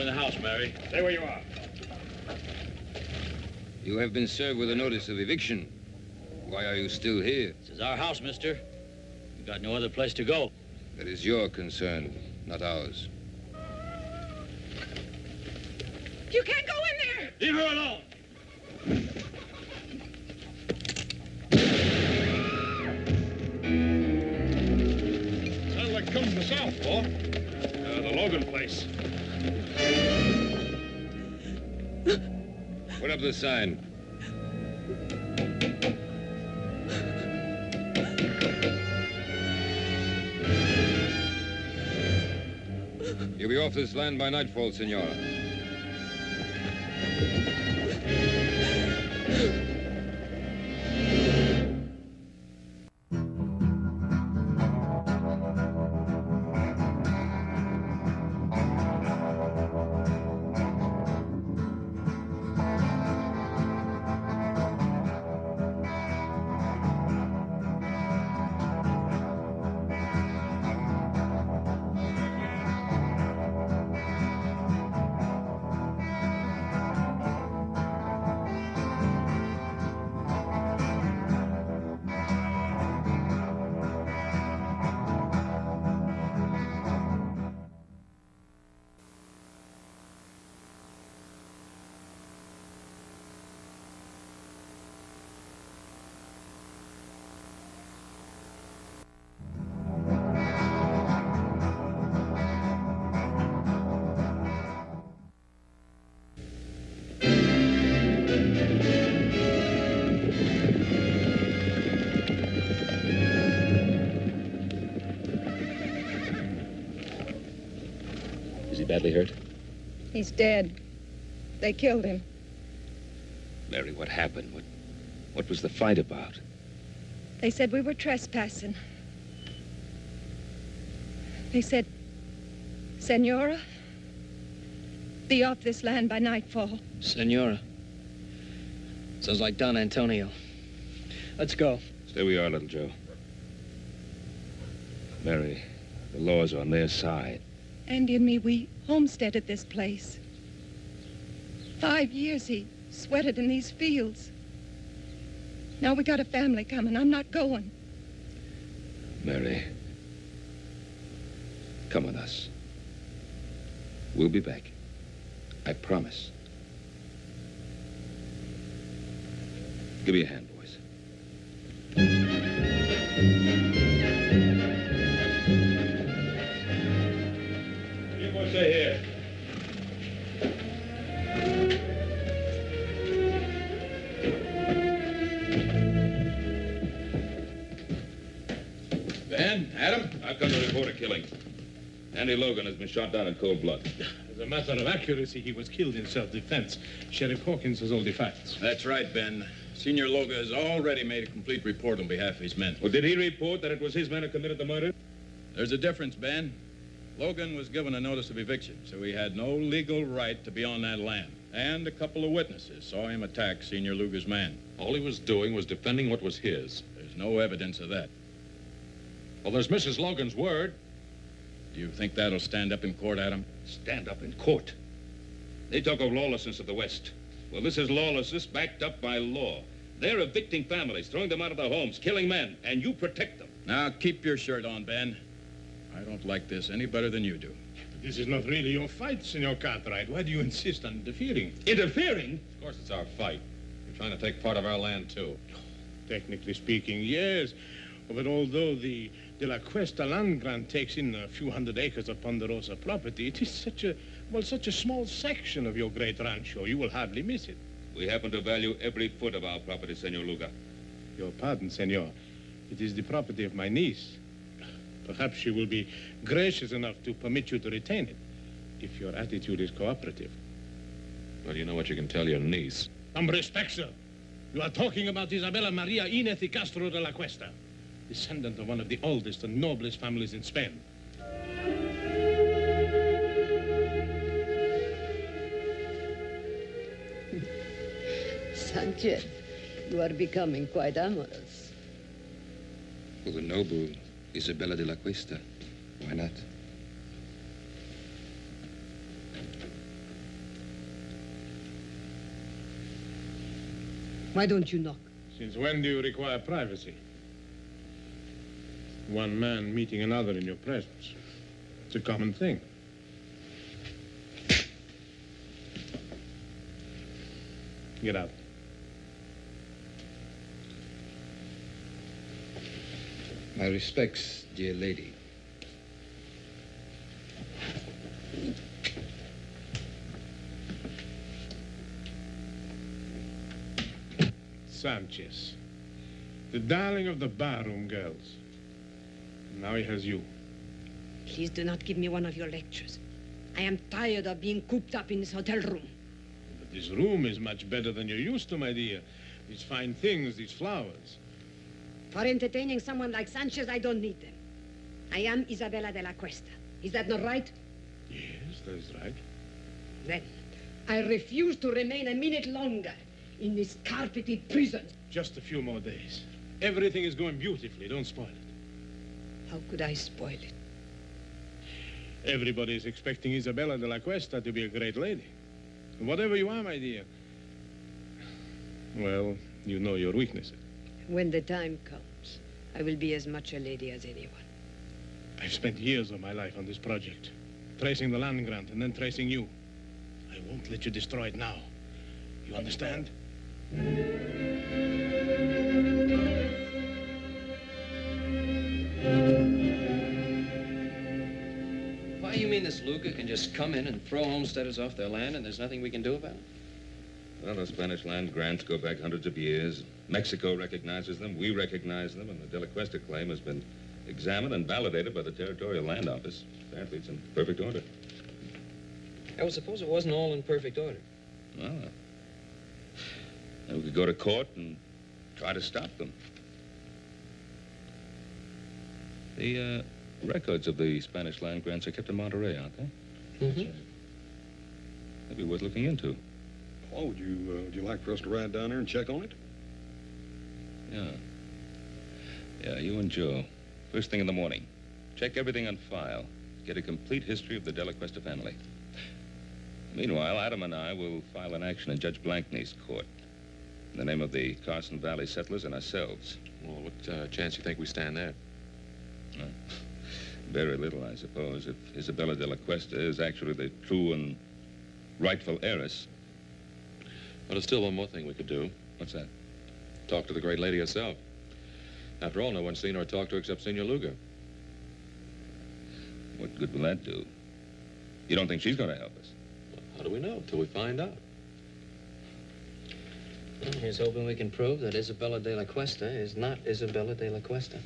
in the house, Mary. Stay where you are. You have been served with a notice of eviction. Why are you still here? This is our house, mister. We've got no other place to go. That is your concern, not ours. You can't go in there! Leave her alone! Sounds like coming from the south, Paul. The Logan place. Put up the sign. You'll be off this land by nightfall, Senora. Badly hurt? He's dead. They killed him. Mary, what happened? What was the fight about? They said we were trespassing. They said, Senora, be off this land by nightfall. Senora. Sounds like Don Antonio. Let's go. Stay where you are, little Joe. Mary, the law's on their side. Andy and me, we homesteaded this place. 5 years he sweated in these fields. Now we got a family coming. I'm not going. Mary, come with us. We'll be back. I promise. Give me a hand, boys. Stay here. Ben, Adam, I've come to report a killing. Andy Logan has been shot down in cold blood. As a matter of accuracy, he was killed in self-defense. Sheriff Hawkins has all the facts. That's right, Ben. Senior Logan has already made a complete report on behalf of his men. Well, did he report that it was his men who committed the murder? There's a difference, Ben. Logan was given a notice of eviction, so he had no legal right to be on that land. And a couple of witnesses saw him attack Senior Luger's man. All he was doing was defending what was his. There's no evidence of that. Well, there's Mrs. Logan's word. Do you think that'll stand up in court, Adam? Stand up in court. They talk of lawlessness of the West. Well, this is lawlessness backed up by law. They're evicting families, throwing them out of their homes, killing men, and you protect them. Now, keep your shirt on, Ben. I don't like this any better than you do. This is not really your fight, Senor Cartwright. Why do you insist on interfering? Interfering? Of course it's our fight. You're trying to take part of our land, too. Technically speaking, yes. But although the De La Cuesta land grant takes in a few hundred acres of Ponderosa property, it is such a small section of your great rancho, you will hardly miss it. We happen to value every foot of our property, Senor Luga. Your pardon, senor. It is the property of my niece. Perhaps she will be gracious enough to permit you to retain it, if your attitude is cooperative. Well, you know what you can tell your niece. Some respect, sir. You are talking about Isabella Maria Inez y Castro de la Cuesta, descendant of one of the oldest and noblest families in Spain. Sanchez, you are becoming quite amorous. For the noble Isabella de la Cuesta, why not? Why don't you knock? Since when do you require privacy? One man meeting another in your presence. It's a common thing. Get out. My respects, dear lady. Sanchez, the darling of the barroom girls. Now he has you. Please do not give me one of your lectures. I am tired of being cooped up in this hotel room. But this room is much better than you're used to, my dear. These fine things, these flowers. For entertaining someone like Sanchez, I don't need them. I am Isabella de la Cuesta. Is that not right? Yes, that is right. Then, I refuse to remain a minute longer in this carpeted prison. Just a few more days. Everything is going beautifully. Don't spoil it. How could I spoil it? Everybody is expecting Isabella de la Cuesta to be a great lady. Whatever you are, my dear. Well, you know your weaknesses. When the time comes, I will be as much a lady as anyone. I've spent years of my life on this project, tracing the land grant and then tracing you. I won't let you destroy it now. You understand? Why, you mean this Luca can just come in and throw homesteaders off their land and there's nothing we can do about it? Well, the Spanish land grants go back hundreds of years. Mexico recognizes them, we recognize them, and the De La Cuesta claim has been examined and validated by the Territorial Land Office. Apparently, it's in perfect order. I would suppose it wasn't all in perfect order. Well, then we could go to court and try to stop them. The records of the Spanish land grants are kept in Monterey, aren't they? Mm-hmm. That'd be worth looking into. Oh, would you like for us to ride down there and check on it? Yeah. Yeah, you and Joe. First thing in the morning. Check everything on file. Get a complete history of the De La Cuesta family. Meanwhile, Adam and I will file an action in Judge Blankney's court in the name of the Carson Valley settlers and ourselves. Well, what chance you think we stand there? Very little, I suppose. If Isabella de la Cuesta is actually the true and rightful heiress. But there's still one more thing we could do. What's that? Talk to the great lady herself. After all, no one's seen her or talked to her except Senor Luga. What good will that do? You don't think she's going to help us? Well, how do we know until we find out? Well, here's hoping we can prove that Isabella de la Cuesta is not Isabella de la Cuesta.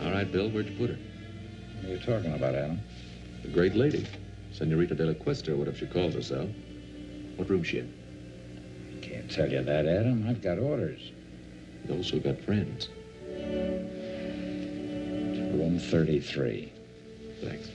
All right, Bill, where'd you put her? What are you talking about, Adam? The great lady. Senorita de la Cuesta, or whatever she calls herself. What room's she in? Can't tell you that, Adam. I've got orders. You also got friends. Room 33. Thanks.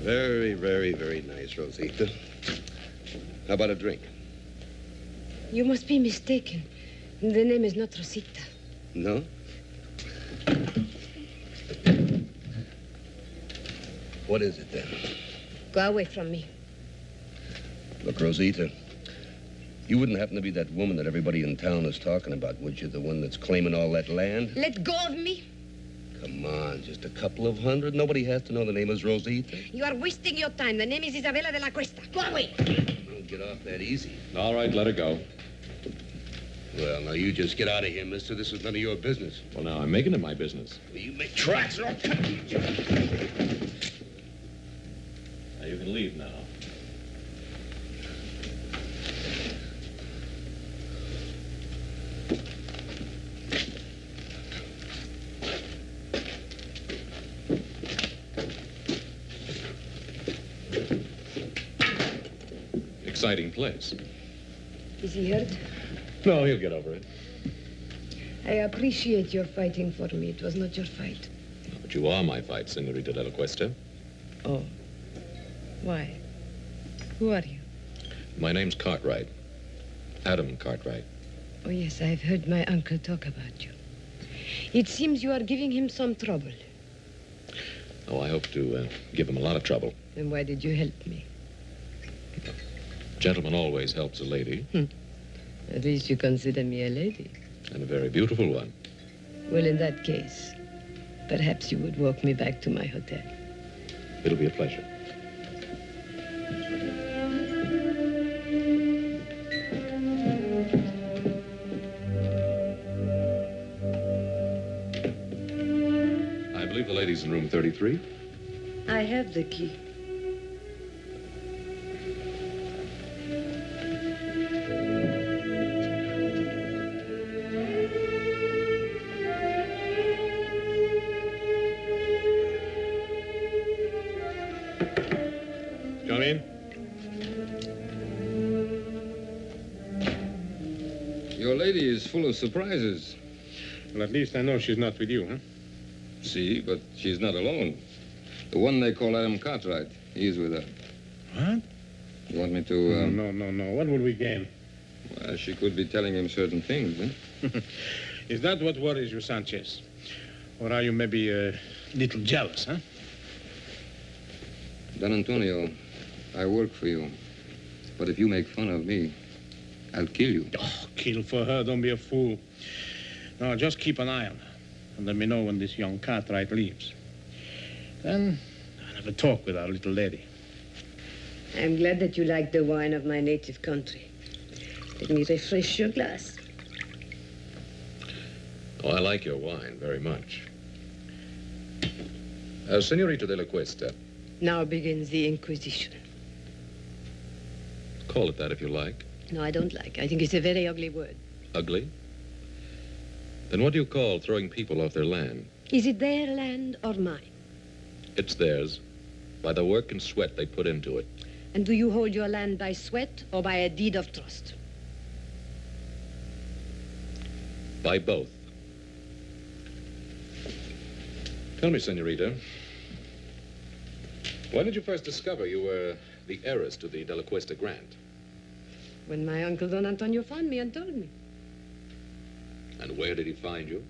Very, very, very nice, Rosita. How about a drink? You must be mistaken. The name is not Rosita. No? What is it, then? Go away from me. Look, Rosita, you wouldn't happen to be that woman that everybody in town is talking about, would you? The one that's claiming all that land? Let go of me. Come on, just a couple of hundred. Nobody has to know the name is Rosita. You are wasting your time. The name is Isabella de la Cuesta. Go away. Don't get off that easy. All right, let her go. Well, now, you just get out of here, mister. This is none of your business. Well, now, I'm making it my business. Well, you make tracks or I'll cut you. Now, you can leave now. Exciting place. Is he hurt? No, he'll get over it. I appreciate your fighting for me. It was not your fight. But you are my fight, Senorita de la Cuesta. Oh. Why? Who are you? My name's Cartwright. Adam Cartwright. Oh, yes, I've heard my uncle talk about you. It seems you are giving him some trouble. Oh, I hope to give him a lot of trouble. Then why did you help me? Gentleman always helps a lady. At least you consider me a lady. And a very beautiful one. Well, in that case, perhaps you would walk me back to my hotel. It'll be a pleasure. I believe the lady's in room 33. I have the key. Come in. Your lady is full of surprises. Well, at least I know she's not with you, huh? See, but she's not alone. The one they call Adam Cartwright, he's with her. What? You want me to... No. What will we gain? Well, she could be telling him certain things, huh? Is that what worries you, Sanchez? Or are you maybe a little jealous, huh? Don Antonio, I work for you. But if you make fun of me, I'll kill you. Oh, kill for her. Don't be a fool. No, just keep an eye on her. And let me know when this young Cartwright leaves. Then I'll have a talk with our little lady. I'm glad that you like the wine of my native country. Let me refresh your glass. Oh, I like your wine very much. Senorita de la Cuesta. Now begins the Inquisition. Call it that if you like. No, I don't like. I think it's a very ugly word. Ugly? Then what do you call throwing people off their land? Is it their land or mine? It's theirs, by the work and sweat they put into it. And do you hold your land by sweat or by a deed of trust? By both. Tell me, Senorita, when did you first discover you were the heiress to the De La Cuesta grant? When my uncle Don Antonio found me and told me. And where did he find you?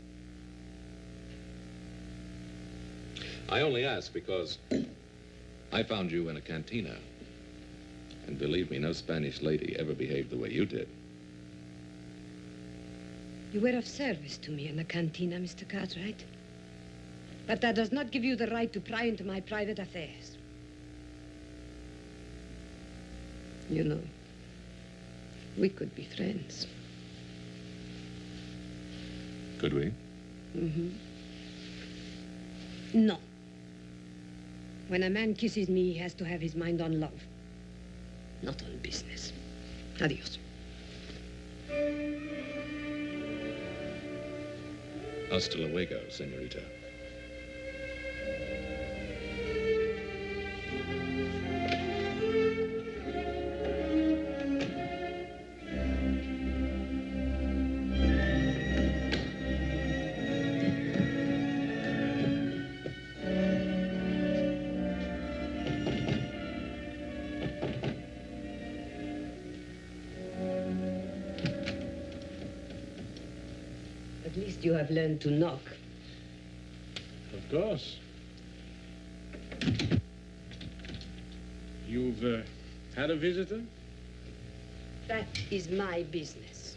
I only ask because I found you in a cantina. And believe me, no Spanish lady ever behaved the way you did. You were of service to me in the cantina, Mr. Cartwright. But that does not give you the right to pry into my private affairs. You know, we could be friends. Could we? Mm-hmm. No. When a man kisses me, he has to have his mind on love, not on business. Adios. Hasta luego, senorita. least you have learned to knock. Of course. You've had a visitor? That is my business.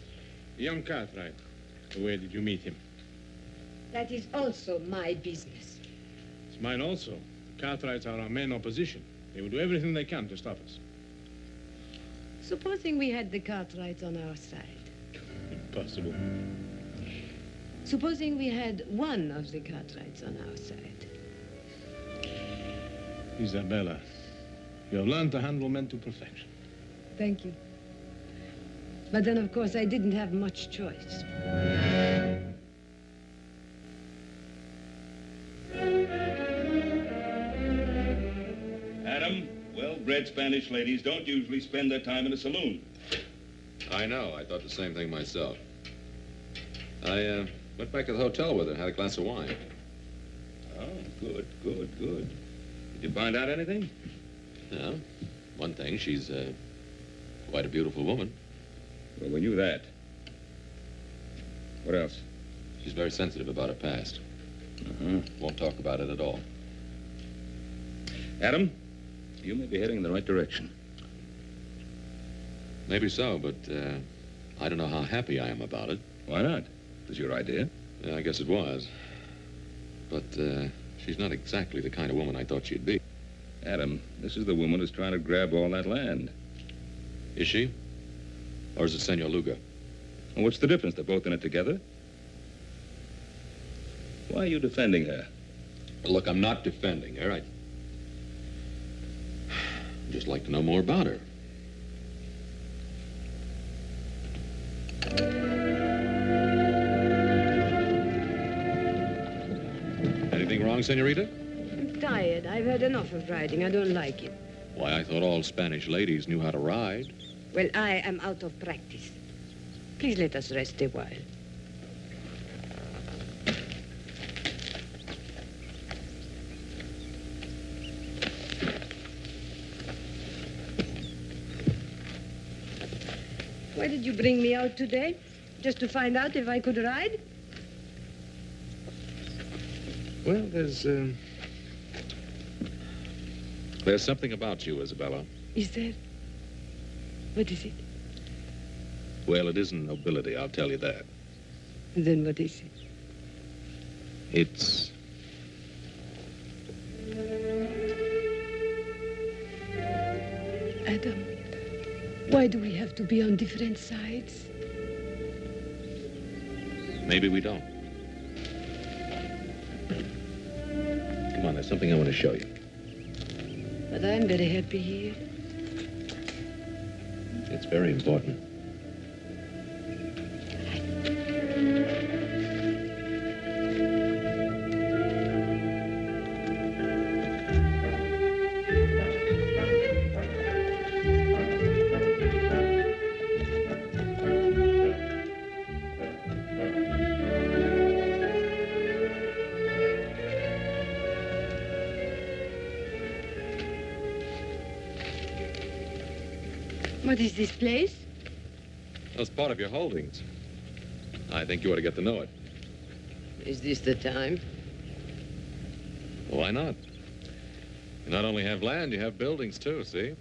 Young Cartwright. Where did you meet him? That is also my business. It's mine also. The Cartwrights are our main opposition. They will do everything they can to stop us. Supposing we had the Cartwrights on our side. Impossible. Supposing we had one of the Cartwrights on our side. Isabella, you have learned to handle men to perfection. Thank you. But then, of course, I didn't have much choice. Adam, well-bred Spanish ladies don't usually spend their time in a saloon. I know. I thought the same thing myself. I went back to the hotel with her and had a glass of wine. Oh, good, good, good. Did you find out anything? Yeah. One thing, she's quite a beautiful woman. Well, we knew that. What else? She's very sensitive about her past. Uh-huh. Won't talk about it at all. Adam, you may be heading in the right direction. Maybe so, but I don't know how happy I am about it. Why not? It was your idea. Yeah, I guess it was. But she's not exactly the kind of woman I thought she'd be. Adam, this is the woman who's trying to grab all that land. Is she? Or is it Senor Luga? And what's the difference? They're both in it together. Why are you defending her? Look, I'm not defending her. I'd just like to know more about her. Anything wrong, Senorita? I'm tired. I've had enough of riding. I don't like it. Why, I thought all Spanish ladies knew how to ride. Well, I am out of practice. Please let us rest a while. Why did you bring me out today? Just to find out if I could ride? Well, there's something about you, Isabella. Is there? What is it? Well, it isn't nobility, I'll tell you that. Then what is it? It's... Adam, why do we have to be on different sides? Maybe we don't. Come on, there's something I want to show you. But I'm very happy here. It's very important. What is this place? That's part of your holdings. I think you ought to get to know it. Is this the time? Well, why not? You not only have land, you have buildings, too, see?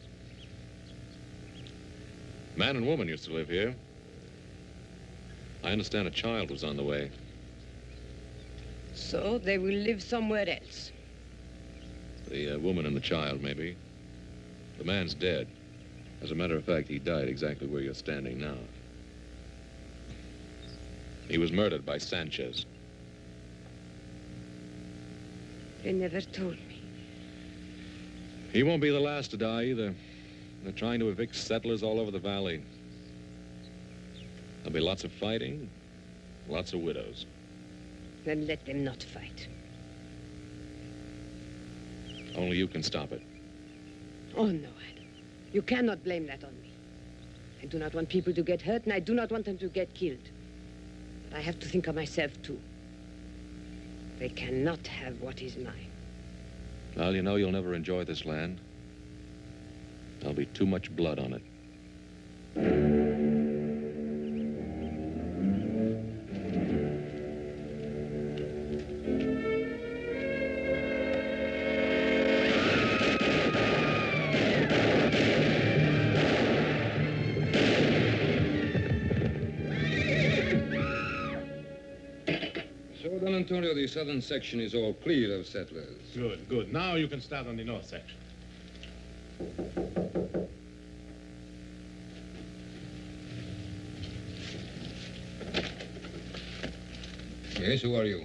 Man and woman used to live here. I understand a child was on the way. So they will live somewhere else. The woman and the child, maybe. The man's dead. As a matter of fact, he died exactly where you're standing now. He was murdered by Sanchez. They never told me. He won't be the last to die, either. They're trying to evict settlers all over the valley. There'll be lots of fighting, lots of widows. Then let them not fight. Only you can stop it. Oh, no, Adam. You cannot blame that on me. I do not want people to get hurt, and I do not want them to get killed. But I have to think of myself, too. They cannot have what is mine. Well, you know you'll never enjoy this land. There'll be too much blood on it. Antonio, the southern section is all clear of settlers. Good, good. Now you can start on the north section. Yes, who are you?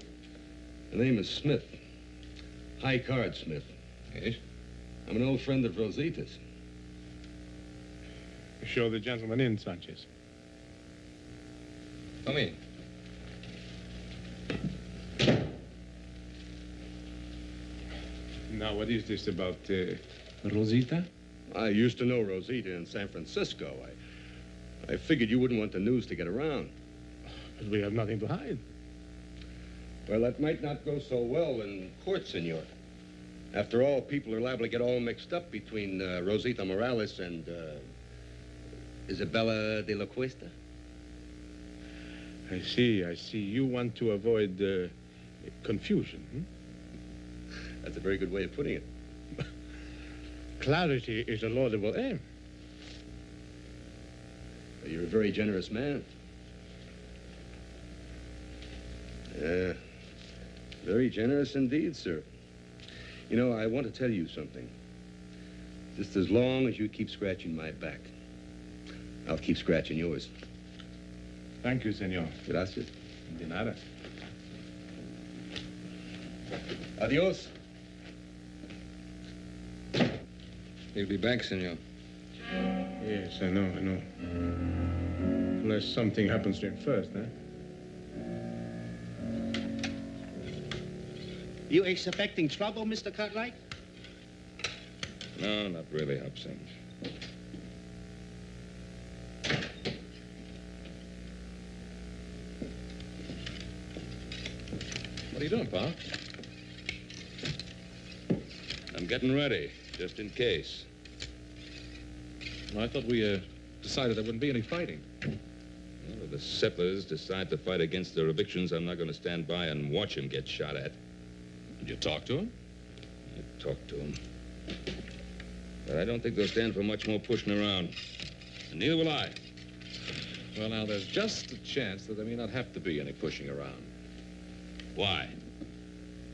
The name is Smith. High Card Smith. Yes? I'm an old friend of Rosita's. Show the gentleman in, Sanchez. Come in. Now, what is this about Rosita? I used to know Rosita in San Francisco. I figured you wouldn't want the news to get around. But we have nothing to hide. Well, that might not go so well in court, senor. After all, people are liable to get all mixed up between Rosita Morales and Isabella de la Cuesta. I see, I see. You want to avoid confusion, hmm? That's a very good way of putting it. Clarity is a laudable aim. You're a very generous man. Very generous indeed, sir. You know, I want to tell you something. Just as long as you keep scratching my back, I'll keep scratching yours. Thank you, senor. Gracias. De nada. Adios. He'll be back, senor. Yes, I know, I know. Unless something happens to him first, huh? You expecting trouble, Mr. Cartwright? No, not really, Hobson. What are you doing, Pa? I'm getting ready, just in case. Well, I thought we decided there wouldn't be any fighting. Well, if the settlers decide to fight against their evictions, I'm not going to stand by and watch them get shot at. Did you talk to him? I talked to them. But I don't think they'll stand for much more pushing around. And neither will I. Well, now, there's just a chance that there may not have to be any pushing around. Why?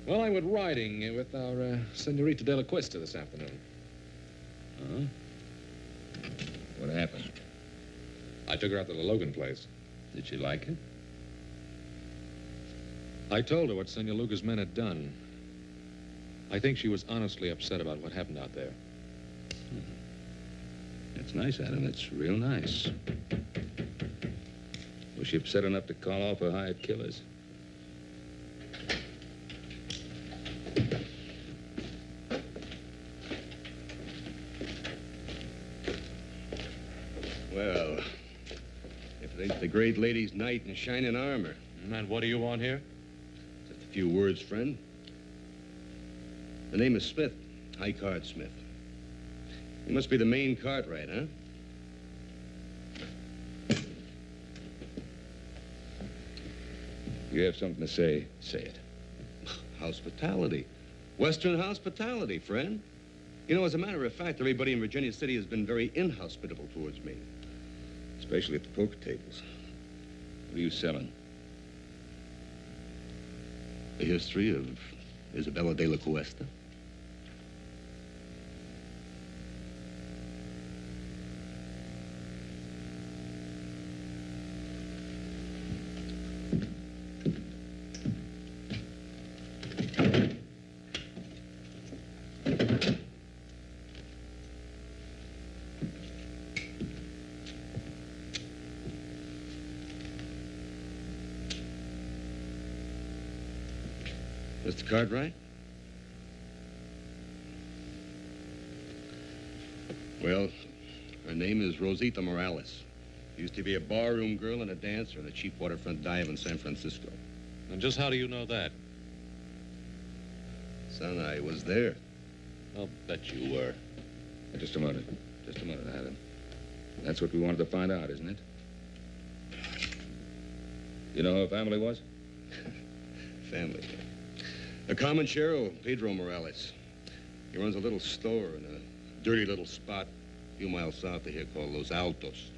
Well, I went riding with our Senorita de la Cuesta this afternoon. Huh? What happened? I took her out to the Logan place. Did she like it? I told her what Senor Luga's men had done. I think she was honestly upset about what happened out there. That's nice, Adam. That's real nice. Was she upset enough to call off her hired killers? Well, if it ain't the great lady's knight in shining armor. And what do you want here? Just a few words, friend. The name is Smith, High Card Smith. You must be the main Cartwright, huh? You have something to say, say it. Hospitality. Western hospitality, friend. You know, as a matter of fact, everybody in Virginia City has been very inhospitable towards me. Especially at the poker tables. What are you selling? The history of Isabella de la Cuesta. Mr. Cartwright? Well, her name is Rosita Morales. Used to be a barroom girl and a dancer in a cheap waterfront dive in San Francisco. And just how do you know that? Son, I was there. I'll bet you were. Just a minute. Just a minute, Adam. That's what we wanted to find out, isn't it? You know who her family was? Family. A comanchero, Pedro Morales. He runs a little store in a dirty little spot a few miles south of here called Los Altos.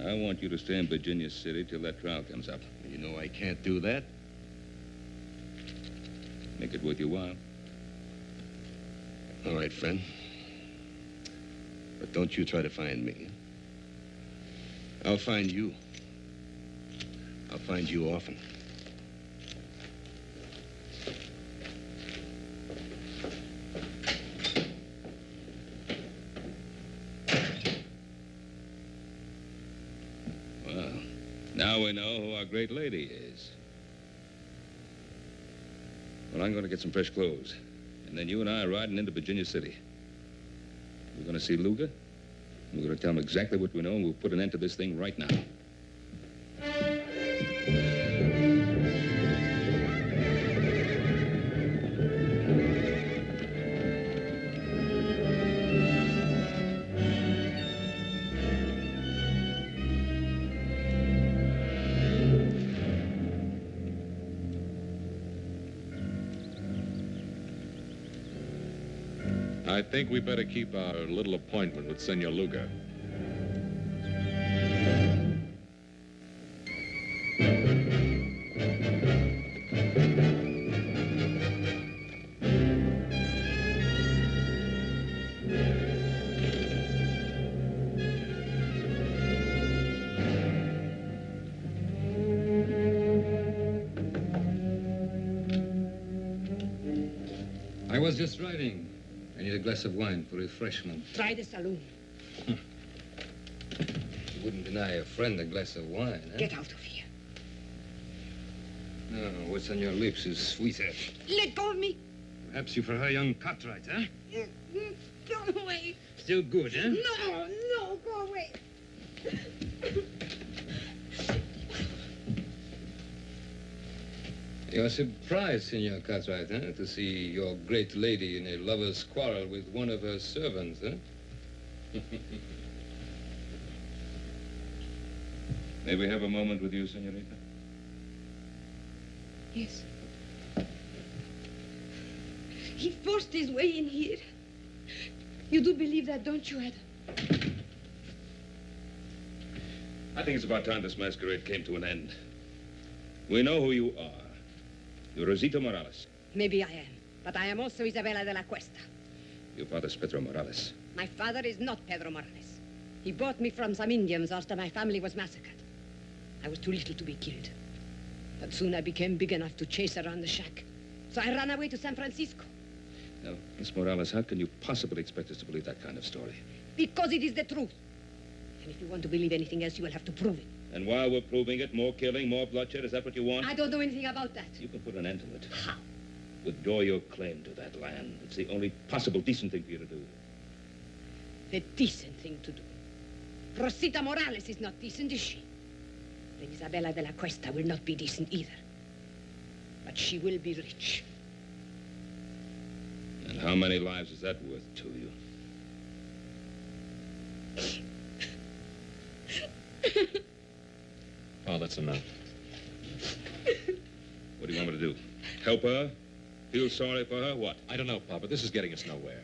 I want you to stay in Virginia City till that trial comes up. You know I can't do that. Make it worth your while. All right, friend. But don't you try to find me. I'll find you. I'll find you often. Well, now we know who our great lady is. Well, I'm going to get some fresh clothes. And then you and I are riding into Virginia City. We're going to see Luga. We're going to tell him exactly what we know, and we'll put an end to this thing right now. I think we better keep our little appointment with Senor Luga. I was just riding. I need a glass of wine for refreshment. Try the saloon. You wouldn't deny a friend a glass of wine, huh? Get out of here. No, what's on your lips is sweeter. Let go of me. Perhaps you prefer young Cartwright, huh? Go away. Still good, huh? No, no, go away. You're surprised, Senor Cartwright, huh? To see your great lady in a lover's quarrel with one of her servants, huh? May we have a moment with you, senorita? Yes. He forced his way in here. You do believe that, don't you, Adam? I think it's about time this masquerade came to an end. We know who you are. You're Rosita Morales. Maybe I am, but I am also Isabella de la Cuesta. Your father's Pedro Morales. My father is not Pedro Morales. He bought me from some Indians after my family was massacred. I was too little to be killed. But soon I became big enough to chase around the shack. So I ran away to San Francisco. Now, Miss Morales, how can you possibly expect us to believe that kind of story? Because it is the truth. And if you want to believe anything else, you will have to prove it. And while we're proving it, more killing, more bloodshed, is that what you want? I don't know anything about that. You can put an end to it. How? Withdraw your claim to that land. It's the only possible decent thing for you to do. The decent thing to do. Rosita Morales is not decent, is she? And Isabella de la Cuesta will not be decent either. But she will be rich. And how many lives is that worth to you? Oh, that's enough. What do you want me to do? Help her? Feel sorry for her? What? I don't know, Papa. This is getting us nowhere.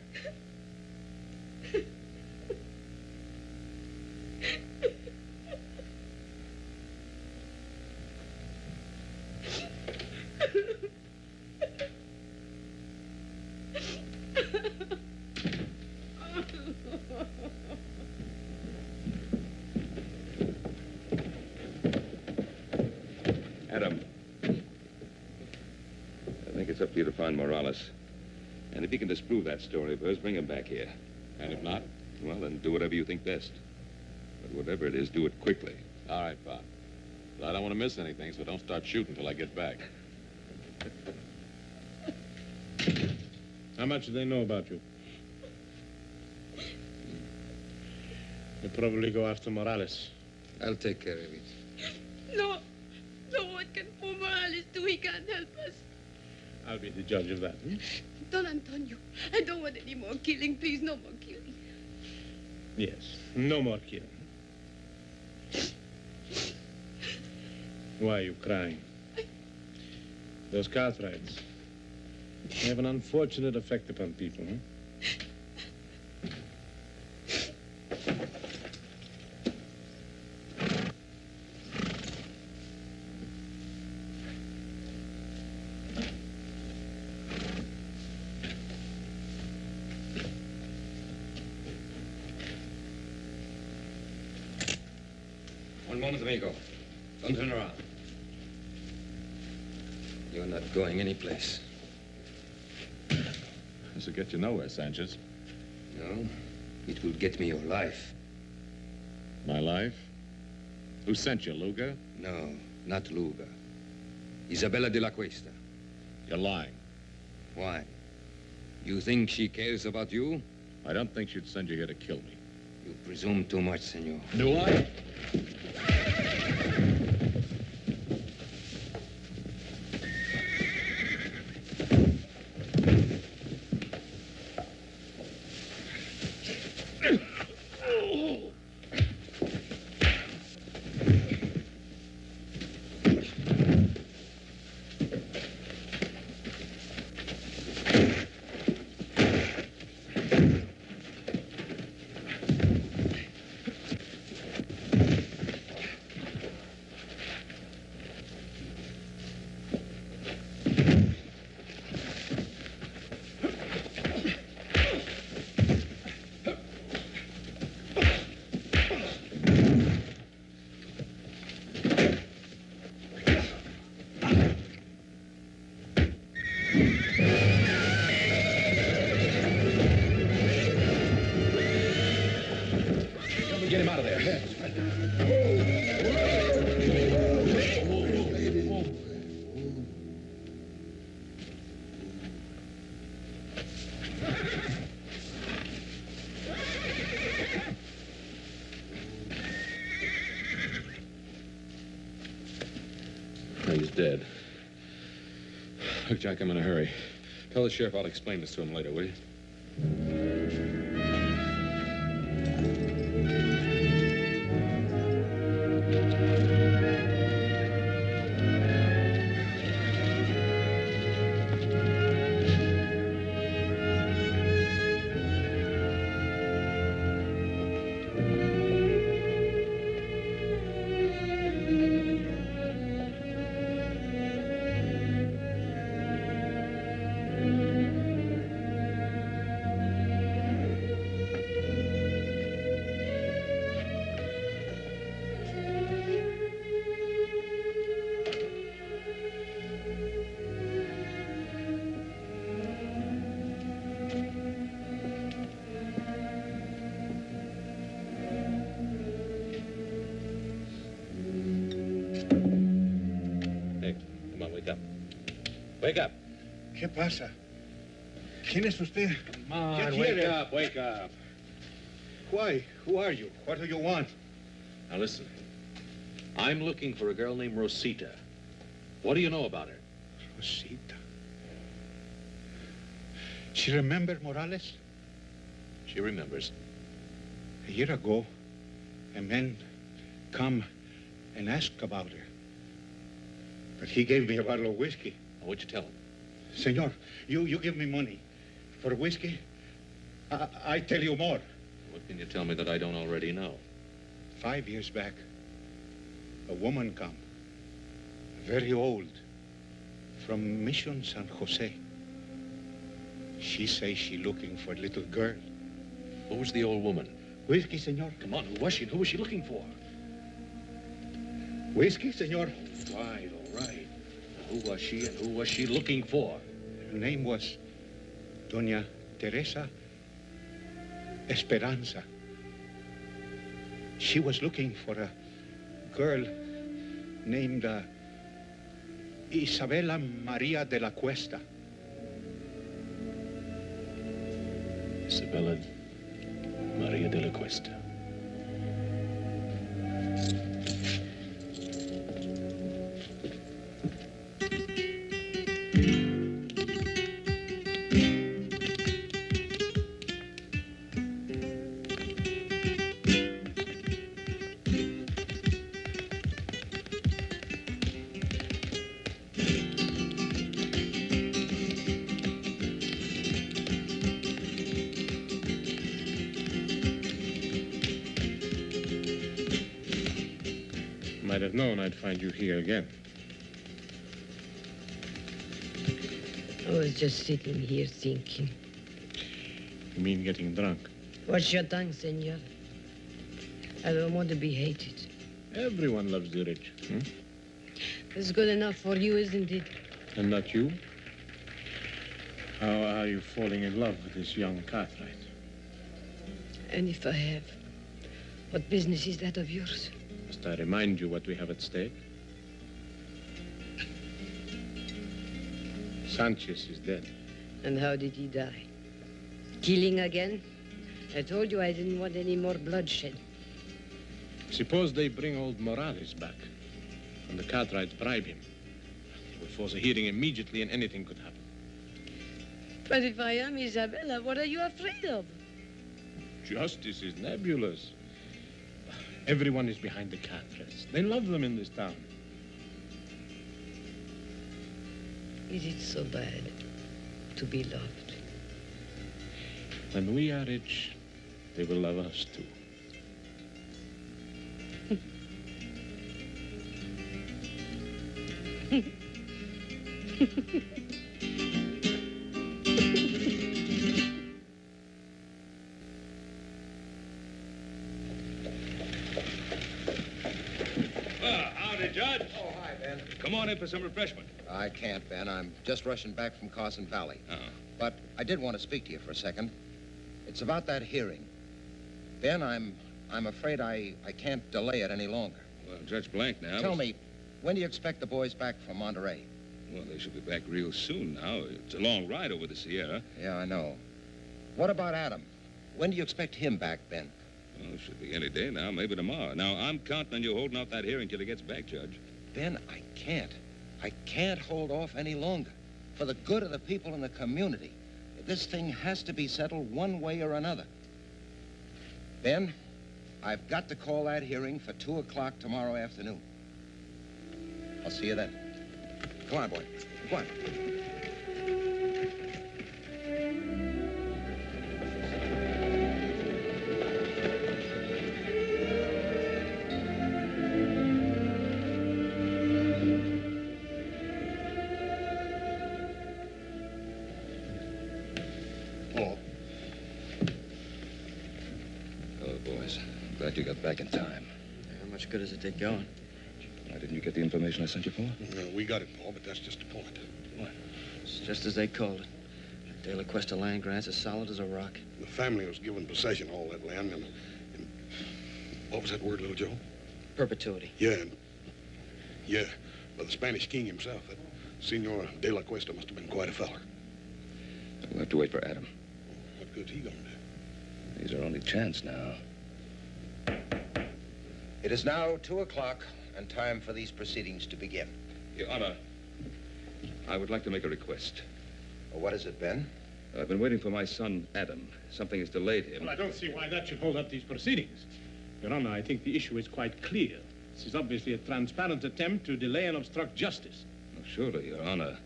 Adam. I think it's up to you to find Morales. And if you can disprove that story of hers, bring him back here. And if not? Well, then do whatever you think best. But whatever it is, do it quickly. All right, Pop. But I don't want to miss anything, so don't start shooting till I get back. How much do they know about you? You'll probably go after Morales. I'll take care of it. No. No, what can poor Morales do? He can't help us. I'll be the judge of that. Don Antonio, I don't want any more killing. Please, no more killing. Yes, no more killing. Why are you crying? Those Cartwrights, they have an unfortunate effect upon people, huh? One moment, amigo. Don't turn around. You're not going anyplace. This will get you nowhere, Sanchez. No, it will get me your life. My life? Who sent you, Luga? No, not Luga. Isabella de la Cuesta. You're lying. Why? You think she cares about you? I don't think she'd send you here to kill me. You presume too much, senor. Do I? Get him out of there. He's dead. Look, Jack, I'm in a hurry. Tell the sheriff I'll explain this to him later, will you? Wake up. ¿Qué pasa? ¿Quién es usted? Come on, ¿Qué wake quiere? up, wake up. Why? Who are you? What do you want? Now listen. I'm looking for a girl named Rosita. What do you know about her? Rosita. She remember Morales? She remembers. A year ago, a man come and ask about her. But he gave me a bottle of whiskey. What'd you tell him? Senor, you give me money. For whiskey, I tell you more. What can you tell me that I don't already know? 5 years back, a woman come, very old, from Mission San Jose. She say she looking for a little girl. Who was the old woman? Whiskey, senor. Come on, who was she and who was she looking for? Whiskey, senor. All right, all right. Who was she and who was she looking for? Her name was Doña Teresa Esperanza. She was looking for a girl named Isabella Maria de la Cuesta. Isabella Maria de la Cuesta. Might have known I'd find you here again. I was just sitting here thinking. You mean getting drunk? Watch your tongue, senor. I don't want to be hated. Everyone loves the rich. It's good enough for you, isn't it? And not you? How are you falling in love with this young Cartwright? And if I have, what business is that of yours? Must I remind you what we have at stake? Sanchez is dead. And how did he die? Killing again? I told you I didn't want any more bloodshed. Suppose they bring old Morales back, and the Cartwrights bribe him. We'll force a hearing immediately, and anything could happen. But if I am Isabella, what are you afraid of? Justice is nebulous. Everyone is behind the Cartwrights. They love them in this town. Is it so bad to be loved? When we are rich, they will love us too. Howdy, Judge. Oh, hi, Ben. Come on in for some refreshment. I can't, Ben. I'm just rushing back from Carson Valley. Oh. But I did want to speak to you for a second. It's about that hearing. Ben, I'm afraid I can't delay it any longer. Well, Judge Blank now... Tell me, when do you expect the boys back from Monterey? Well, they should be back real soon now. It's a long ride over the Sierra. Yeah, I know. What about Adam? When do you expect him back, Ben? Well, it should be any day now, maybe tomorrow. Now, I'm counting on you holding off that hearing till he gets back, Judge. Ben, I can't. I can't hold off any longer. For the good of the people in the community, this thing has to be settled one way or another. Ben, I've got to call that hearing for 2 o'clock tomorrow afternoon. I'll see you then. Come on, boy. Come on. Glad you got back in time. How much good does it take going? Why didn't you get the information I sent you for? We got it, Paul, but that's just the point. What? It's just as they called it. The De La Cuesta land grant's as solid as a rock. The family was given possession of all that land, and what was that word, little Joe? Perpetuity. Yeah, by the Spanish king himself. That Senor De La Cuesta must have been quite a feller. We'll have to wait for Adam. What good's he gonna do? He's our only chance now. It is now 2 o'clock and time for these proceedings to begin. Your Honor, I would like to make a request. Well, what is it, Ben? I've been waiting for my son, Adam. Something has delayed him. Well, I don't see why that should hold up these proceedings. Your Honor, I think the issue is quite clear. This is obviously a transparent attempt to delay and obstruct justice. Well, surely, Your Honor,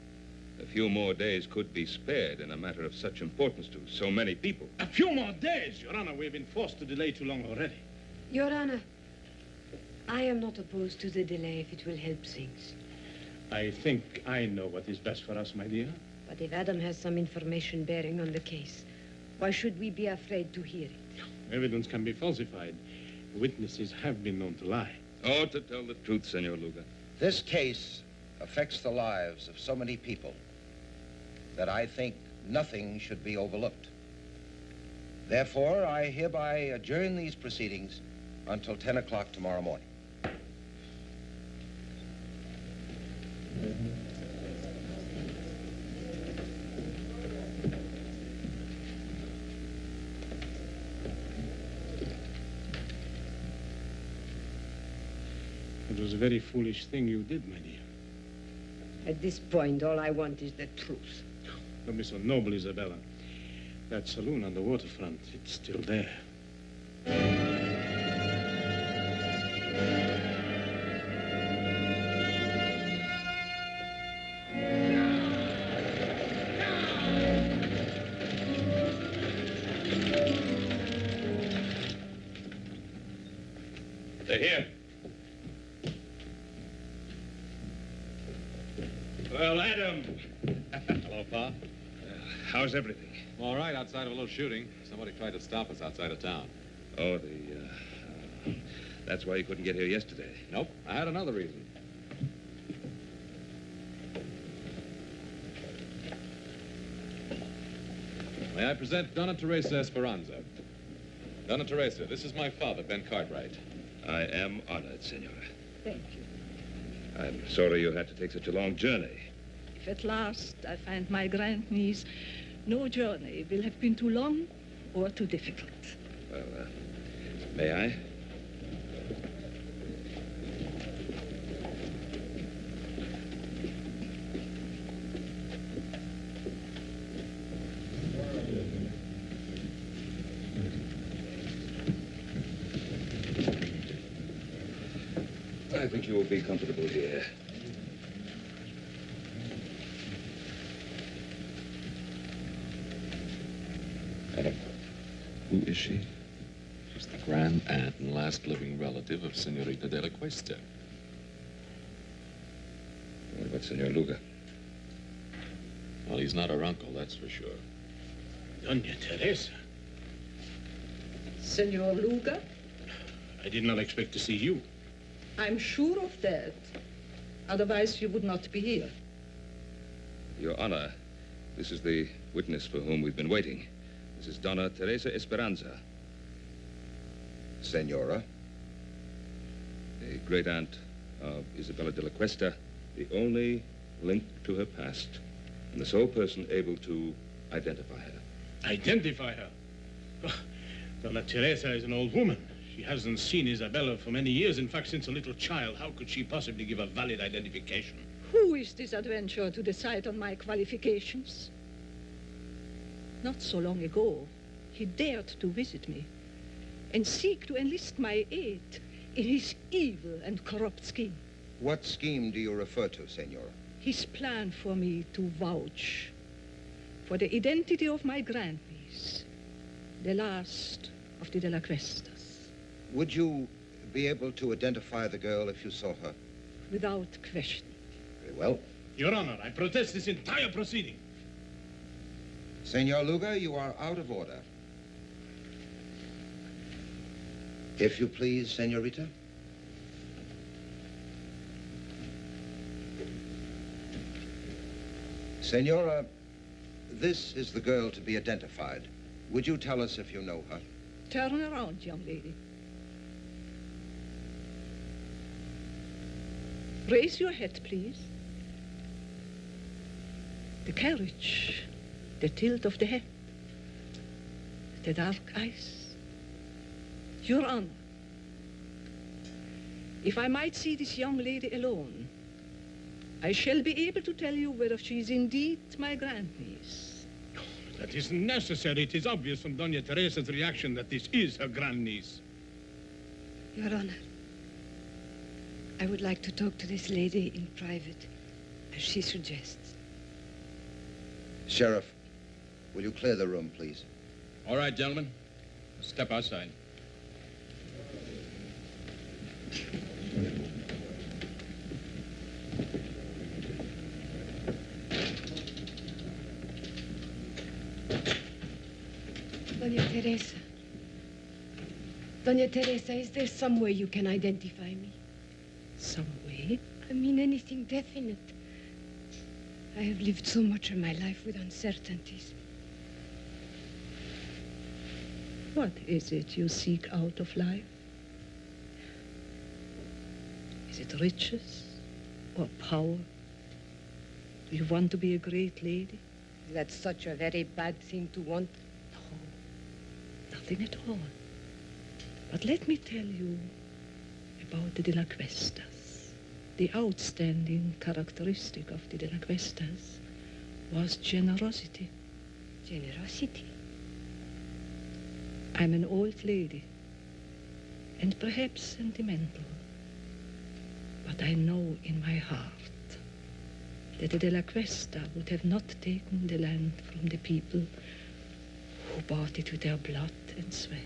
a few more days could be spared in a matter of such importance to so many people. A few more days, Your Honor. We've been forced to delay too long already. Your Honor, I am not opposed to the delay if it will help things. I think I know what is best for us, my dear. But if Adam has some information bearing on the case, why should we be afraid to hear it? Evidence can be falsified. Witnesses have been known to lie. Oh, to tell the truth, Senor Luga. This case affects the lives of so many people that I think nothing should be overlooked. Therefore, I hereby adjourn these proceedings until 10 o'clock tomorrow morning. It was a very foolish thing you did, my dear. At this point, all I want is the truth. Don't be so noble, Isabella. That saloon on the waterfront, it's still there. They're here. Well, Adam. Hello, Pa. How's everything? All right, outside of a little shooting. Somebody tried to stop us outside of town. Oh, That's why you couldn't get here yesterday. Nope, I had another reason. May I present Donna Teresa Esperanza? Donna Teresa, this is my father, Ben Cartwright. I am honored, Senora. Thank you. I'm sorry you had to take such a long journey. If at last I find my grandniece, no journey will have been too long or too difficult. Well, may I? I think you will be comfortable here. Who is she? She's the grand aunt and last living relative of Senorita de la Cuesta. What about Senor Luga? Well, he's not her uncle, that's for sure. Doña Teresa. Senor Luga, I did not expect to see you. I'm sure of that. Otherwise, you would not be here. Your Honor, this is the witness for whom we've been waiting. This is Donna Teresa Esperanza. Senora? The great-aunt of Isabella de la Cuesta, the only link to her past, and the sole person able to identify her. Identify her? Oh, Donna Teresa is an old woman. She hasn't seen Isabella for many years. In fact, since a little child. How could she possibly give a valid identification? Who is this adventurer to decide on my qualifications? Not so long ago, he dared to visit me and seek to enlist my aid in his evil and corrupt scheme. What scheme do you refer to, Senora? His plan for me to vouch for the identity of my grandniece, the last of the De La Cuestas. Would you be able to identify the girl if you saw her? Without question. Very well. Your Honor, I protest this entire proceeding. Senor Luga, you are out of order. If you please, Senorita. Senora, this is the girl to be identified. Would you tell us if you know her? Turn around, young lady. Raise your head, please. The carriage, the tilt of the head, the dark eyes. Your Honor, if I might see this young lady alone, I shall be able to tell you whether she is indeed my grandniece. That isn't necessary. It is obvious from Doña Teresa's reaction that this is her grandniece. Your Honor, I would like to talk to this lady in private, as she suggests. Sheriff, will you clear the room, please? All right, gentlemen. Step outside. Doña Teresa. Doña Teresa, is there some way you can identify me? Some way? I mean anything definite. I have lived so much of my life with uncertainties. What is it you seek out of life? Is it riches or power? Do you want to be a great lady? That's such a very bad thing to want. No, nothing at all. But let me tell you about the De La Cuestas. The outstanding characteristic of the De La Cuestas was generosity. Generosity? I'm an old lady, and perhaps sentimental, but I know in my heart that the De La Cuesta would have not taken the land from the people who bought it with their blood and sweat.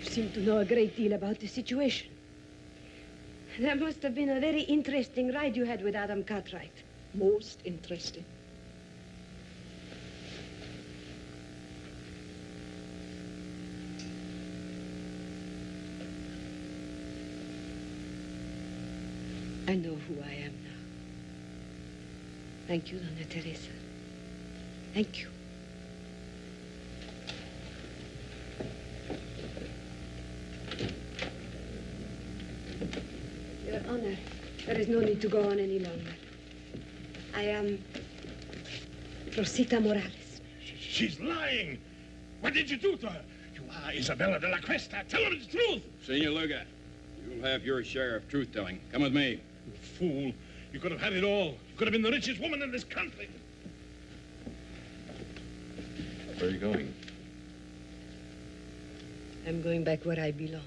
You seem to know a great deal about the situation. That must have been a very interesting ride you had with Adam Cartwright. Most interesting. I know who I am now. Thank you, Dona Teresa. Thank you. Your Honor, there is no need to go on any longer. I am Rosita Morales. She's lying. What did you do to her? You are Isabella de la Cuesta. Tell her the truth. Senor Luga, you'll have your share of truth-telling. Come with me. You fool. You could have had it all. You could have been the richest woman in this country. Where are you going? I'm going back where I belong.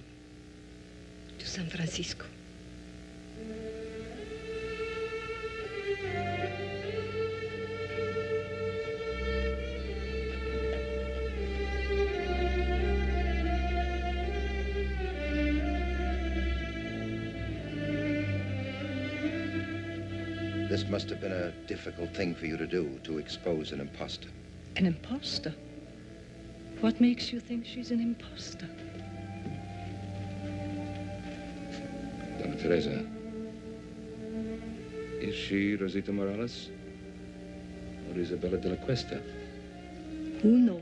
To San Francisco. This must have been a difficult thing for you to do, to expose an imposter. An imposter? What makes you think she's an imposter? Donna Teresa, is she Rosita Morales or Isabella de la Cuesta? Who knows?